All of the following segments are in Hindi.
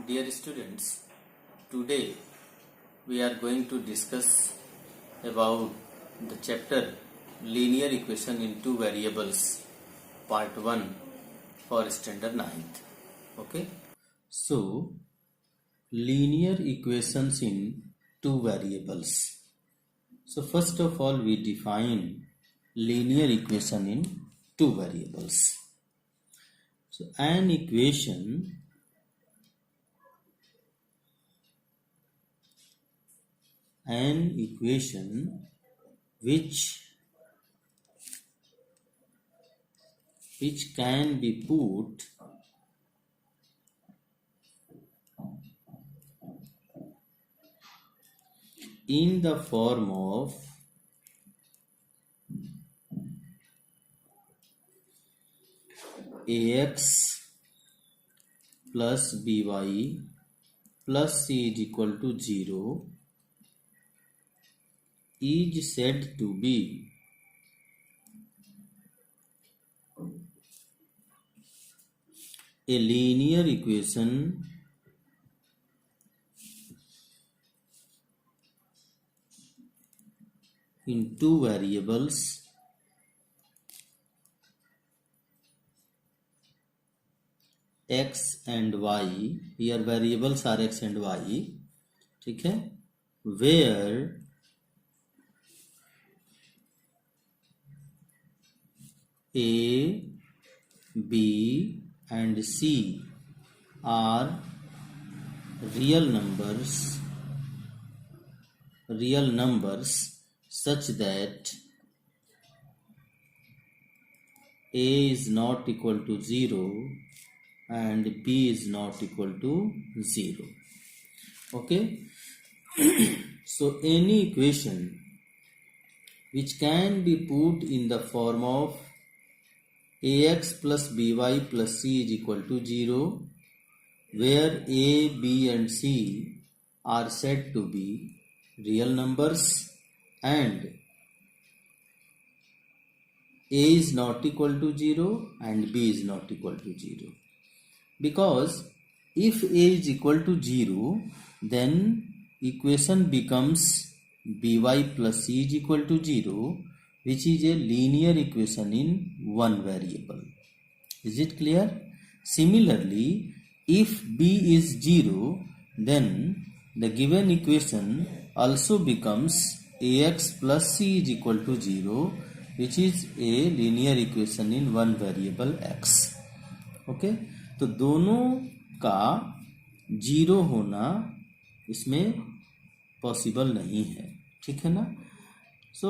Dear students, today we are going to discuss about the chapter Linear Equation in Two Variables, Part 1 for Standard 9th. Okay? So, linear equations in two variables. So, first of all, we define linear equation in two variables. So, an equation which can be put in the form of ax plus by plus c is equal to 0 is said to be a linear equation in two variables x and y. Here variables are x and y. ठीक है, where a, b and c are real numbers such that a is not equal to 0 and b is not equal to 0. Okay. So any equation which can be put in the form of ax plus by plus c is equal to 0, where a, b and c are said to be real numbers and a is not equal to 0 and b is not equal to 0. Because if a is equal to 0, then equation becomes by plus c is equal to 0, which is a linear equation in one variable. Is it clear? Similarly, if b is 0, then the given equation also becomes ax plus c is equal to 0, which is a linear equation in one variable x. Okay? तो दोनों का जीरो होना इसमें पॉसिबल नहीं है. ठीक है ना? So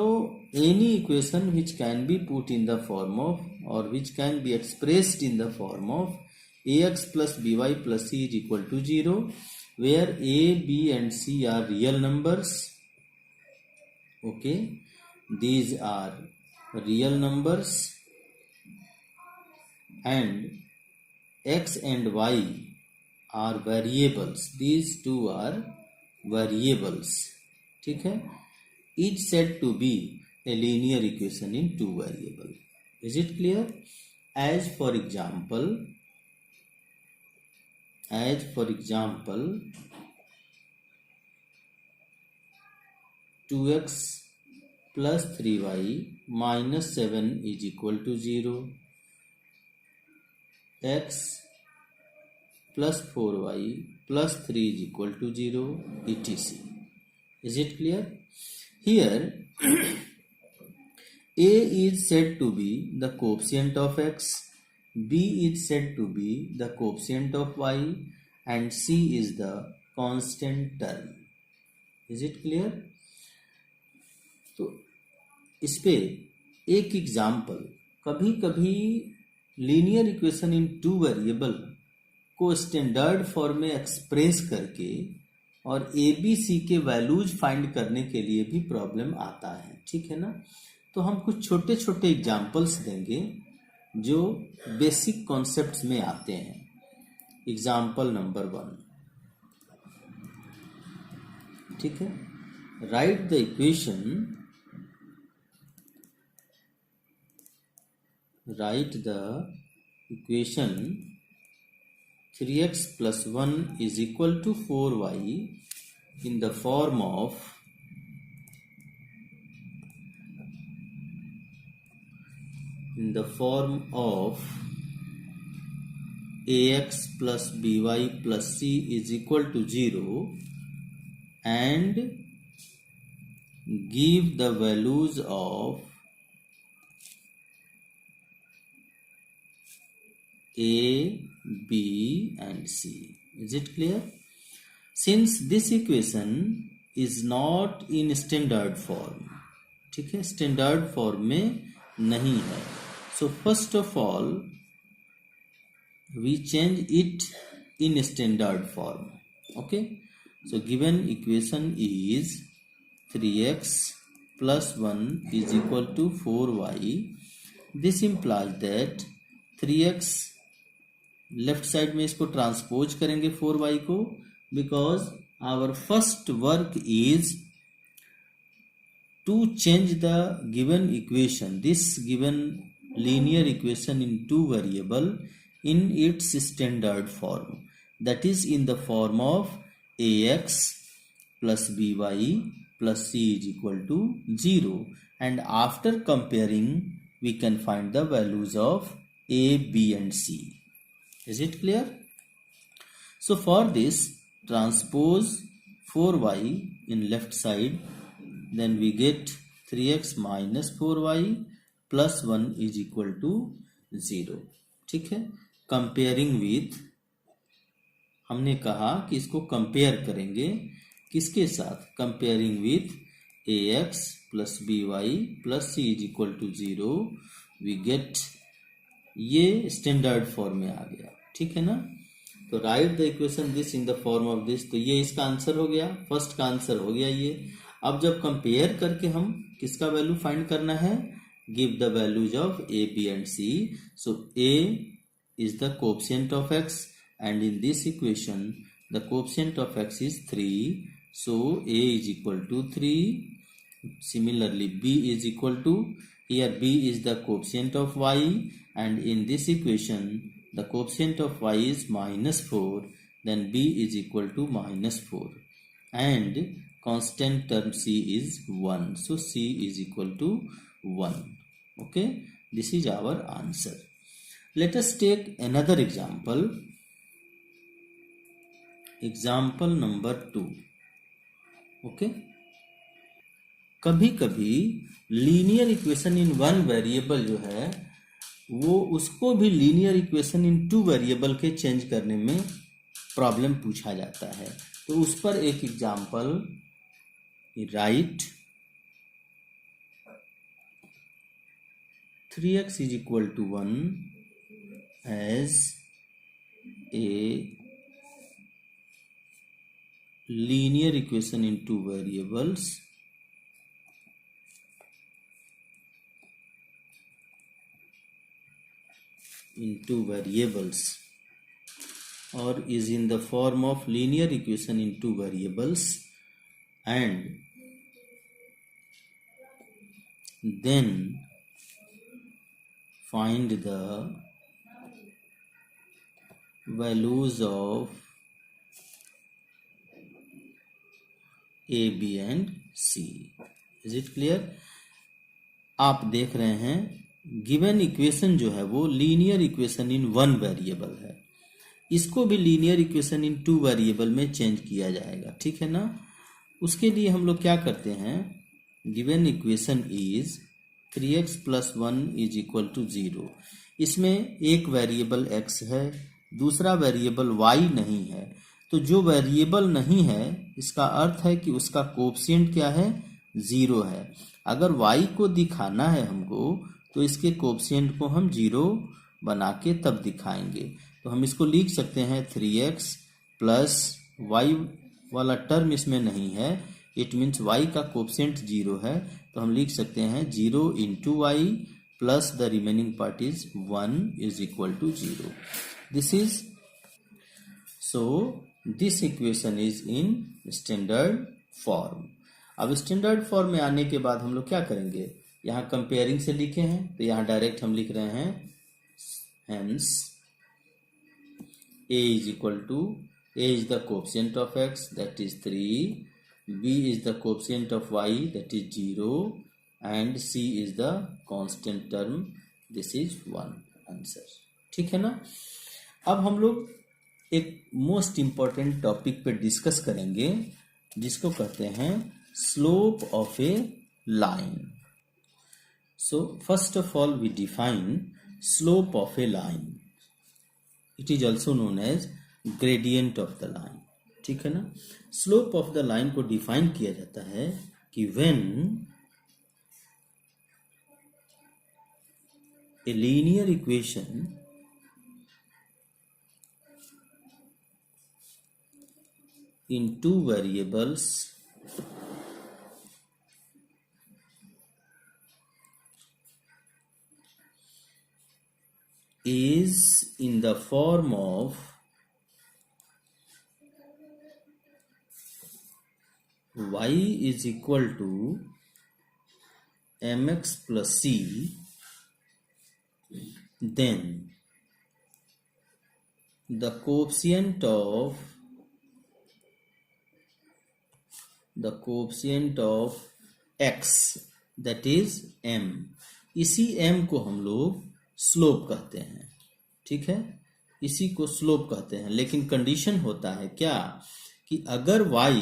any equation which can be put in the form of or which can be expressed in the form of ax plus by plus c is equal to 0, where a, b and c are real numbers. Okay, these are real numbers and x and y are variables. These two are variables. ठीक है? Is said to be a linear equation in two variables. Is it clear? As for example, 2x plus 3y minus 7 is equal to 0. X plus 4y plus 3 is equal to 0, etc. Is it clear? Here, a is said to be the coefficient of x, b is said to be the coefficient of y, and c is the constant term. Is it clear? तो इस पे एक एग्जाम्पल, कभी कभी linear equation in two variable को स्टैंडर्ड फॉर्म में एक्सप्रेस करके और ए बी सी के वैल्यूज फाइंड करने के लिए भी प्रॉब्लम आता है. ठीक है ना? तो हम कुछ छोटे छोटे एग्जाम्पल्स देंगे जो बेसिक कॉन्सेप्ट्स में आते हैं. Example number 1. ठीक है? Right the equation 3x plus 1 is equal to 4y in the form of ax plus by plus c is equal to 0 and give the values of a, b and c. Is it clear? Since this equation is not in standard form, ठीक है, स्टैंडर्ड फॉर्म में नहीं है, so first of all we change it in standard form. Okay, so given equation is 3x plus 1 is equal to 4y. This implies that 3x left side में इसको ट्रांसपोज करेंगे 4y को, because our first work is to change the given equation, this given linear equation in two variable in its standard form, that is in the form of ax plus by plus c is equal to 0, and after comparing we can find the values of a, b and c. Is it clear? So for this, transpose 4y in left side, then we get 3x minus 4y plus 1 is equal to 0. ठीक है, कंपेयरिंग विथ, हमने कहा कि इसको कंपेयर करेंगे किसके साथ, comparing with ax plus by plus c is equal to 0, we get, ये स्टैंडर्ड फॉर्म में आ गया, ठीक है ना. तो right the equation this in the form of this, तो ये इसका आंसर हो गया, फर्स्ट का आंसर हो गया ये. अब जब कंपेयर करके हम किसका वैल्यू फाइंड करना है, give the values of A, B and C. So A is the coefficient of x and in this equation the coefficient of x is 3, so a is equal to 3. Similarly b is equal to, here b is the coefficient of y, and in this equation the coefficient of y is minus 4, then b is equal to minus 4, and constant term c is 1, so c is equal to 1. Okay, this is our answer. Let us take another example. Example number 2. Okay, कभी कभी linear equation in one variable जो है वो उसको भी linear equation in two variable के चेंज करने में प्रॉब्लम पूछा जाता है. तो उस पर एक example, right 3x is equal to 1 as a linear equation in two variables or is in the form of linear equation in two variables, and then find the values of a, b and c. Is it clear? आप देख रहे हैं गिवन इक्वेशन जो है वो linear equation in one variable है, इसको भी linear equation in two variable में चेंज किया जाएगा, ठीक है ना. उसके लिए हम लोग क्या करते हैं, given equation is 3x plus 1 is equal to 0. इसमें एक वेरिएबल x है, दूसरा वेरिएबल y नहीं है. तो जो वेरिएबल नहीं है इसका अर्थ है कि उसका कोएफिशिएंट क्या है, 0 है. अगर y को दिखाना है हमको तो इसके कोएफिशिएंट को हम 0 बना के तब दिखाएंगे. तो हम इसको लिख सकते हैं 3x प्लस y वाला टर्म इसमें नहीं है, इट मीन्स y का कोएफिशिएंट 0 है, तो हम लिख सकते हैं 0 into y plus the remaining part is 1 is equal to 0. This is, so this equation is in standard form. अब स्टैंडर्ड फॉर्म में आने के बाद हम लोग क्या करेंगे, यहाँ कंपेयरिंग से लिखे हैं तो यहाँ डायरेक्ट हम लिख रहे हैं, hence A is equal to, A is the coefficient of x, that is 3, B is the coefficient of y, that is 0, and C is the constant term, this is 1 answer. ठीक है ना. अब हम लोग एक मोस्ट इंपॉर्टेंट टॉपिक पे डिस्कस करेंगे जिसको कहते हैं slope of a line. So first of all we define slope of a line. It is also known as gradient of the line. ठीक है ना. स्लोप ऑफ द लाइन को डिफाइन किया जाता है कि when a linear equation in two variables is in the form of y is equal to mx plus c, then the coefficient of x, that is m, इसी m को हम लोग स्लोप कहते हैं. ठीक है, इसी को स्लोप कहते हैं. लेकिन कंडीशन होता है क्या कि अगर y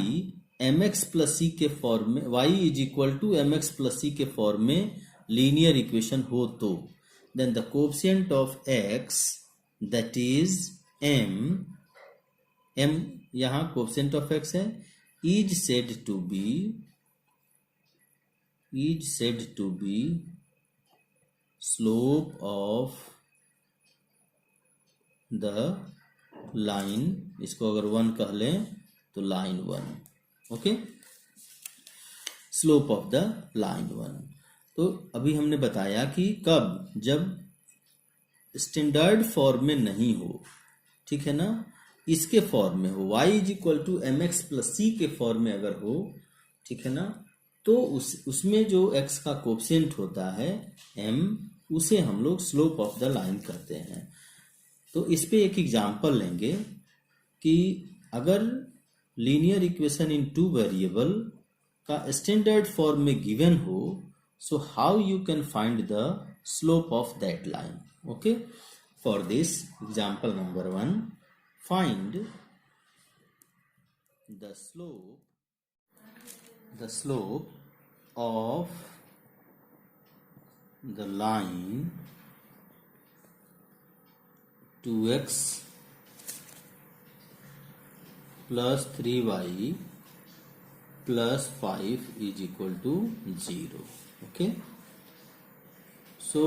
mx प्लस सी के फॉर्म में, y is equal to mx plus C के फॉर्म में लीनियर इक्वेशन हो तो then the coefficient of x, that is m यहाँ कोएफिशिएंट ऑफ x है, is said to be slope of the line. इसको अगर 1 कह लें तो line 1. Okay, slope of the line 1. तो अभी हमने बताया कि कब, जब स्टैंडर्ड फॉर्म में नहीं हो. ठीक है ना, इसके फॉर्म में हो, y is equal to M X plus C के फॉर्म में अगर हो. ठीक है ना, तो उसमें जो x का कोएफिशिएंट होता है m, उसे हम लोग स्लोप ऑफ द लाइन कहते हैं. तो इस पे एक एग्जांपल लेंगे कि अगर linear equation in two variable का स्टैंडर्ड फॉर्म में गिवन हो, so how you can find the slope of that line. Okay, for this example number 1, find the slope of the line 2x plus 3y plus 5 is equal to 0. Okay, so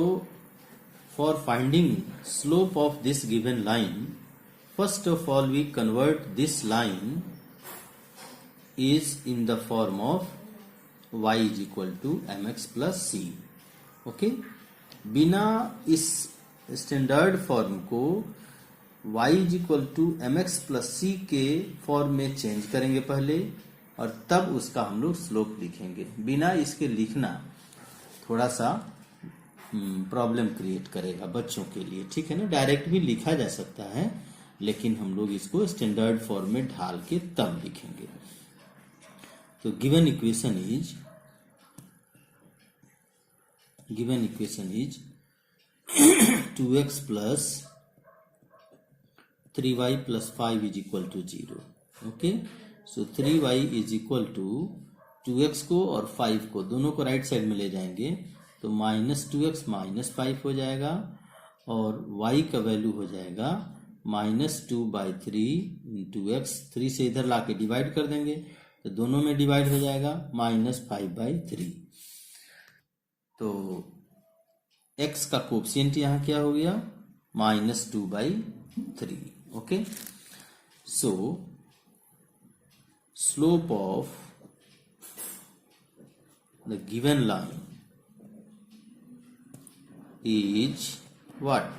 for finding slope of this given line, first of all we convert this line is in the form of y is equal to mx plus c. Okay, बिना इस स्टैंडर्ड फॉर्म को y is equal to M X plus C के फॉर्म में चेंज करेंगे पहले, और तब उसका हम लोग स्लोप लिखेंगे. बिना इसके लिखना थोड़ा सा प्रॉब्लम क्रिएट करेगा बच्चों के लिए. ठीक है ना, डायरेक्ट भी लिखा जा सकता है, लेकिन हम लोग इसको स्टैंडर्ड फॉर्म में ढाल के तब लिखेंगे. तो given equation is 2x plus 3y plus 5 is equal to 0. Okay, so 3y is equal to 2x को और 5 को दोनों को राइट साइड में ले जाएंगे तो -2x -5 हो जाएगा, और y का वैल्यू हो जाएगा -2/3 इंटू एक्स. 3 से इधर लाके डिवाइड कर देंगे तो दोनों में डिवाइड हो जाएगा -5/3. तो x का कोएफिशिएंट यहाँ क्या हो गया, -2/3. Okay, so slope of the given line is what,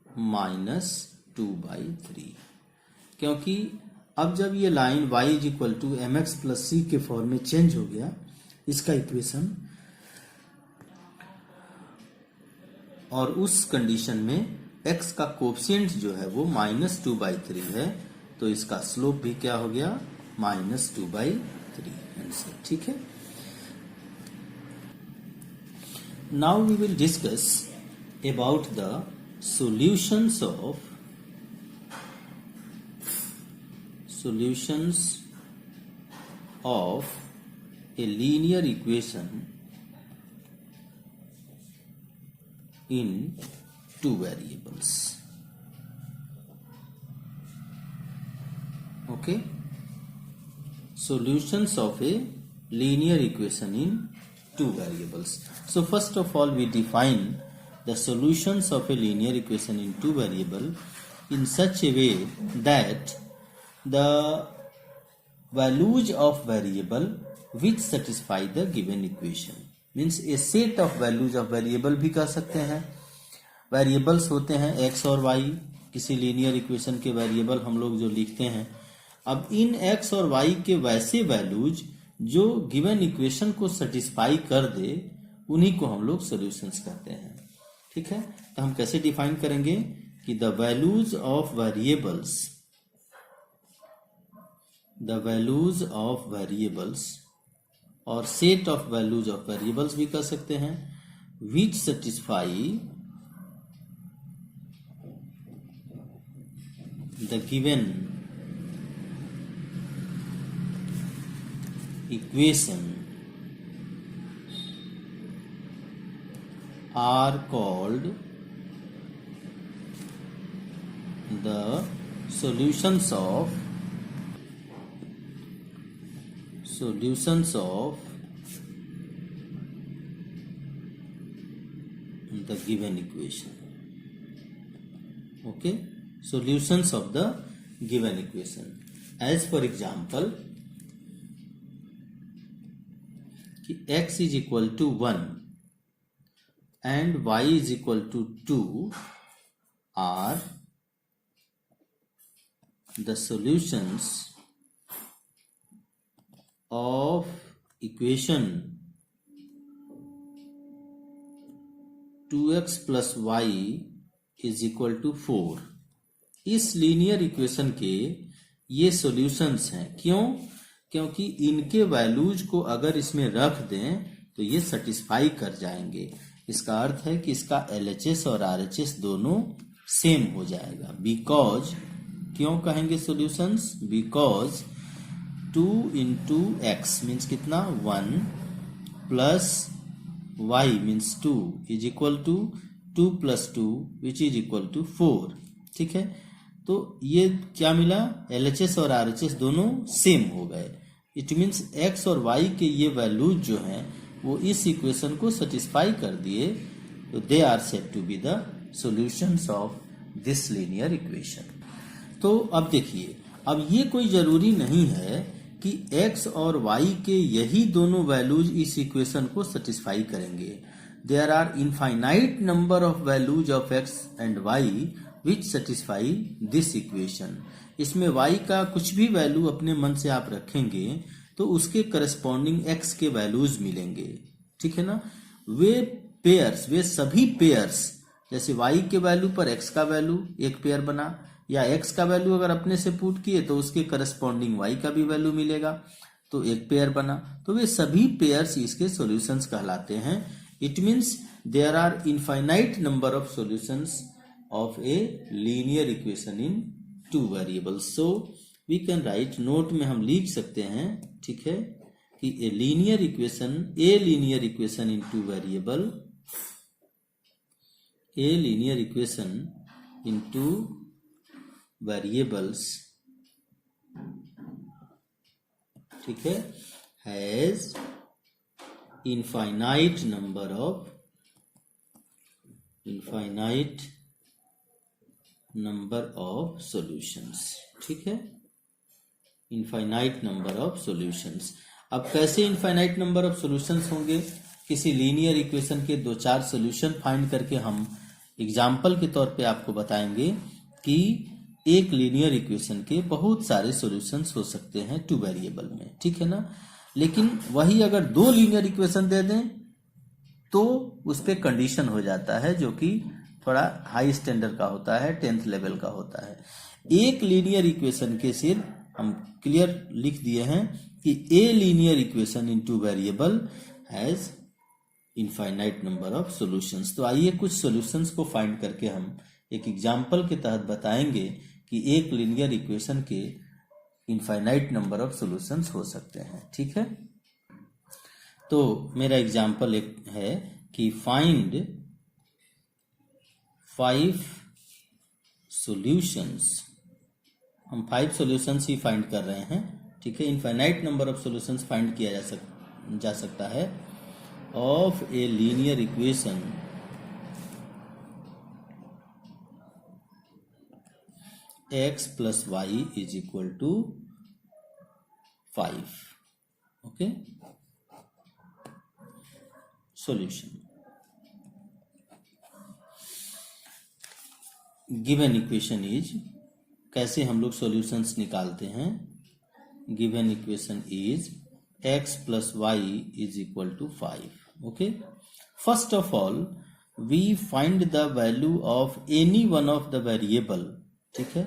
-2/3. क्योंकि अब जब ये line y is equal to M X plus C के फॉर्म में चेंज हो गया इसका इक्वेशन, और उस कंडीशन में x का कोफिशिएंट जो है वो -2/3 है, तो इसका स्लोप भी क्या हो गया, -2/3 आंसर। ठीक है। Now we will discuss about the solutions of a linear equation in two variables. Okay, solutions of a linear equation in two variables. So first of all we define the solutions of a linear equation in two variable in such a way that the values of variable which satisfy the given equation, means a set of values of variable भी कह सकते हैं। वेरिएबल्स होते हैं x और y, किसी लीनियर इक्वेशन के वेरिएबल हम लोग जो लिखते हैं। अब इन x और y के वैसे वैल्यूज जो गिवन इक्वेशन को सेटिस्फाई कर दे, उन्हीं को हम लोग सॉल्यूशंस कहते हैं। ठीक है, तो हम कैसे डिफाइन करेंगे कि द वैल्यूज ऑफ वेरिएबल्स और set of values of variables भी कर सकते हैं, विच satisfy the given equation are called the solutions of the given equation. Okay, solutions of the given equation. As for example, कि x is equal to 1 and y is equal to 2 are the solutions of equation 2x plus y is equal to 4। इस लीनियर इक्वेशन के ये सॉल्यूशंस हैं। क्यों? क्योंकि इनके वैल्यूज को अगर इसमें रख दें तो ये सेटिस्फाई कर जाएंगे। इसका अर्थ है कि इसका LHS और RHS दोनों सेम हो जाएगा। बिकॉज, क्यों कहेंगे solutions? Because 2 into x means कितना, 1 plus y means 2 is equal to 2 plus 2 which is equal to 4। ठीक है, तो ये क्या मिला, LHS और RHS दोनों सेम हो गए। इट मीन्स x और y के ये वैल्यूज जो हैं वो इस इक्वेशन को सेटिस्फाई कर दिए, तो they are said to be the solutions of this linear equation. तो अब देखिए, अब ये कोई जरूरी नहीं है कि x और y के यही दोनों वैल्यूज इस इक्वेशन को सेटिस्फाई करेंगे। There are infinite number of values of x and y which satisfy this equation. इसमें y का कुछ भी वैल्यू अपने मन से आप रखेंगे तो उसके करस्पॉन्डिंग x के वैल्यूज मिलेंगे। ठीक है ना, वे सभी पेयर्स, जैसे y के वैल्यू पर x का वैल्यू एक पेयर बना, या x का वैल्यू अगर अपने से पुट किए तो उसके करस्पॉन्डिंग y का भी वैल्यू मिलेगा, तो एक पेयर बना। तो वे सभी पेयर्स इसके सॉल्यूशंस कहलाते हैं। It means there are infinite number of solutions of a linear equation in two variables. So we can write, note में हम लिख सकते हैं, ठीक है, कि a linear equation in two variable, a linear equation in two variables, ठीक है, has infinite number of solutions. ठीक है, इनफाइनाइट नंबर ऑफ सॉल्यूशंस। अब कैसे इनफाइनाइट नंबर ऑफ सॉल्यूशंस होंगे? किसी लीनियर इक्वेशन के 2-4 सॉल्यूशन फाइंड करके हम एग्जाम्पल के तौर पे आपको बताएंगे कि एक लीनियर इक्वेशन के बहुत सारे सॉल्यूशंस हो सकते हैं टू वेरिएबल में। ठीक है ना, लेकिन वही अगर 2 लीनियर इक्वेशन दे दें तो उस पर कंडीशन हो जाता है, जो कि थोड़ा हाई स्टैंडर्ड का होता है, 10th लेवल का होता है। एक लीनियर इक्वेशन के सिर्फ हम क्लियर लिख दिए हैं कि a linear equation in two variable has infinite number of solutions. तो आइए कुछ सॉल्यूशंस को फाइंड करके हम एक एग्जांपल के तहत बताएंगे कि एक लीनियर इक्वेशन के इनफाइनाइट नंबर ऑफ सॉल्यूशंस हो सकते हैं। ठीक है, तो मेरा एग्जांपल एक है कि फाइंड 5 सॉल्यूशंस। हम 5 सॉल्यूशंस ही फाइंड कर रहे हैं। ठीक है, infinite number of solutions find किया जा सकता है of a linear equation x plus y is equal to 5. Okay, solution. Given equation is, कैसे हम लोग सॉल्यूशंस निकालते हैं। Given equation is x plus y is equal to 5. Okay, first of all we find the value of any one of the variable, ठीक है,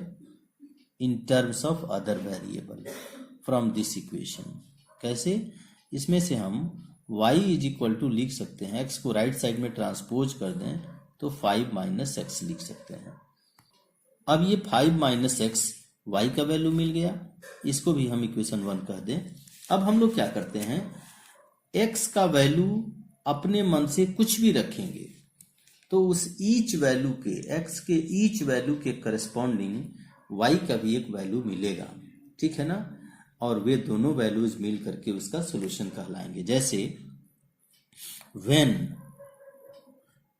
in terms of other variable from this equation. कैसे, इसमें से हम y इज इक्वल टू लिख सकते हैं, x को राइट साइड में ट्रांसपोज कर दें तो 5 माइनस एक्स लिख सकते हैं। अब ये 5 माइनस एक्स वाई का वैल्यू मिल गया, इसको भी हम इक्वेशन 1 कह दें। अब हम लोग क्या करते हैं, x का वैल्यू अपने मन से कुछ भी रखेंगे तो उस ईच वैल्यू के, x के ईच वैल्यू के करस्पॉन्डिंग y का भी एक वैल्यू मिलेगा। ठीक है ना, और वे दोनों वैल्यूज मिल करके उसका सोल्यूशन कहलाएंगे। जैसे when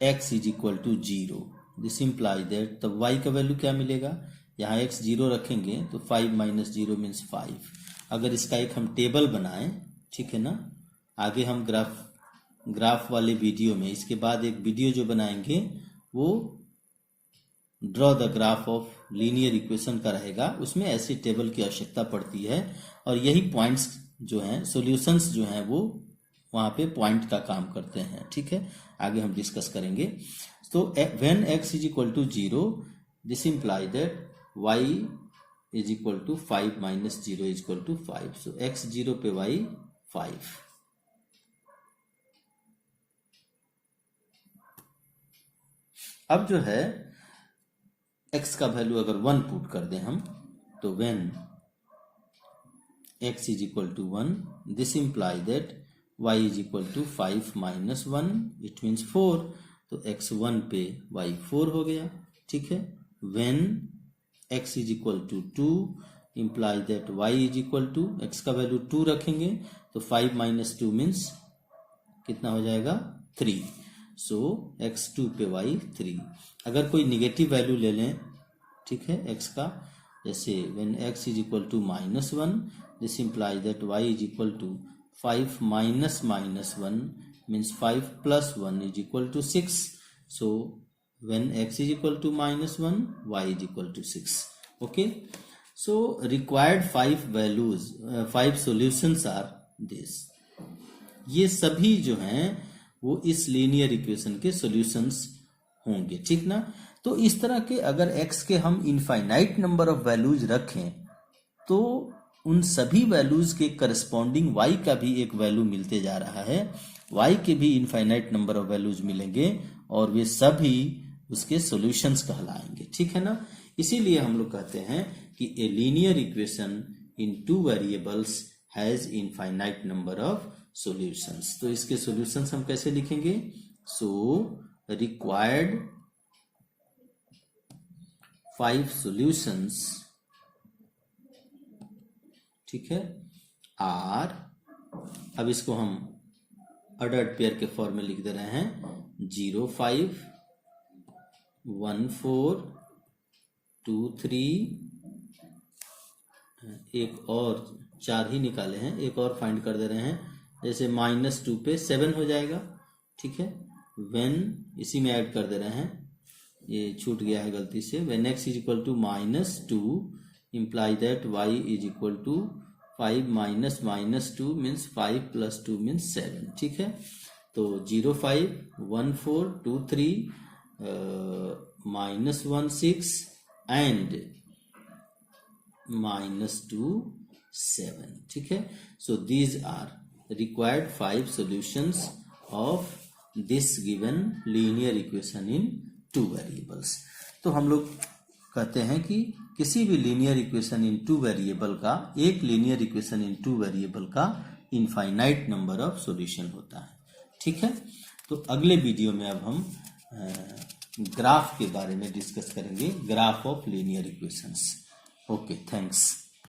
x is equal to 0, this imply that तब y का वैल्यू क्या मिलेगा, यहाँ x 0 रखेंगे तो 5 माइनस 0 मीन्स 5। अगर इसका एक हम टेबल बनाएं, ठीक है ना, आगे हम ग्राफ वाले वीडियो में, इसके बाद एक वीडियो जो बनाएंगे वो draw the graph of linear equation का रहेगा, उसमें ऐसी टेबल की आवश्यकता पड़ती है और यही पॉइंट्स जो हैं, सॉल्यूशंस जो हैं, वो वहाँ पे पॉइंट का काम करते हैं। ठीक है, आगे हम डिस्कस करेंगे। तो when x is equal to 0, this imply that y is equal to 5 minus 0 is equal to 5। So x 0 पे y 5। अब जो है x का वैल्यू अगर 1 पुट कर दें हम, तो when x is equal to 1, this imply that y is equal to 5 minus 1, it means 4। तो x 1 पे y 4 हो गया। ठीक है, when x is equal to 2 imply that y is equal to, x का वैल्यू 2 रखेंगे तो 5 माइनस 2 मीन्स कितना हो जाएगा, 3। सो x 2 पे y 3। अगर कोई निगेटिव वैल्यू ले लें, ठीक है, x का, जैसे when x is equal to -1, this imply that y is equal to 5 minus -1 means 5 plus 1 is equal to 6. So when x is equal to -1, y is equal to 6. Okay, so required 5 values, 5 solutions are this. ये सभी जो हैं वो इस लीनियर इक्वेशन के सॉल्यूशंस होंगे। ठीक ना, तो इस तरह के अगर x के हम इनफाइनाइट नंबर ऑफ वैल्यूज रखें तो उन सभी वैल्यूज के करस्पॉन्डिंग y का भी एक वैल्यू मिलते जा रहा है, y के भी इनफाइनाइट नंबर ऑफ वैल्यूज मिलेंगे और वे सभी उसके सॉल्यूशंस कहलाएंगे। ठीक है ना, इसीलिए हम लोग कहते हैं कि a linear equation in 2 variables has infinite number of solutions. तो इसके सॉल्यूशंस हम कैसे लिखेंगे, सो रिक्वायर्ड 5 सॉल्यूशंस, ठीक है, आर, अब इसको हम ऑर्डर्ड पेयर के फॉर्म में लिख दे रहे हैं, 0 5 1 4 2 3, एक और 4 ही निकाले हैं, एक और फाइंड कर दे रहे हैं, जैसे -2 पे 7 हो जाएगा। ठीक है, व्हेन इसी में ऐड कर दे रहे हैं, ये छूट गया है गलती से, when x is equal to -2 imply that y is equal to 5 minus -2 means 5 plus 2 means 7। ठीक है, तो 0 5 1 4 2 3 -1 6 and -2 7. ठीक है. So these are required 5 solutions of this given linear equation in 2 variables. तो हम लोग कहते हैं कि किसी भी लीनियर इक्वेशन इन 2 वेरिएबल का, एक लीनियर इक्वेशन इन 2 वेरिएबल का इनफाइनाइट नंबर ऑफ सॉल्यूशन होता है. ठीक है. तो अगले वीडियो में अब हम ग्राफ के बारे में डिस्कस करेंगे, graph of linear equations. Okay, thanks.